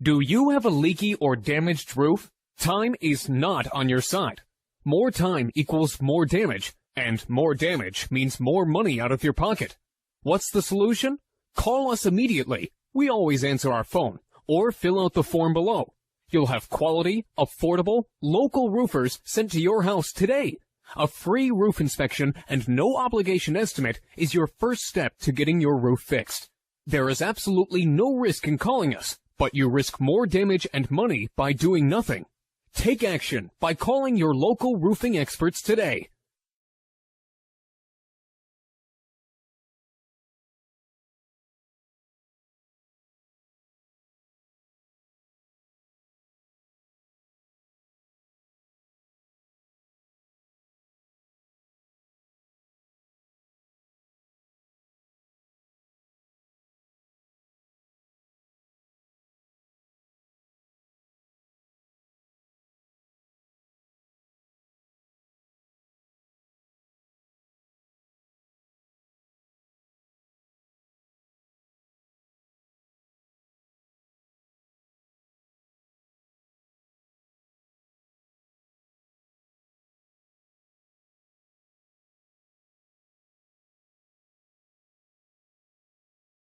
Do you have a leaky or damaged roof? Time is not on your side. More time equals more damage, and more damage means more money out of your pocket. What's the solution? Call us immediately. We always answer our phone, or fill out the form below. You'll have quality, affordable, local roofers sent to your house today. A free roof inspection and no obligation estimate is your first step to getting your roof fixed. There is absolutely no risk in calling us, but you risk more damage and money by doing nothing. Take action by calling your local roofing experts today.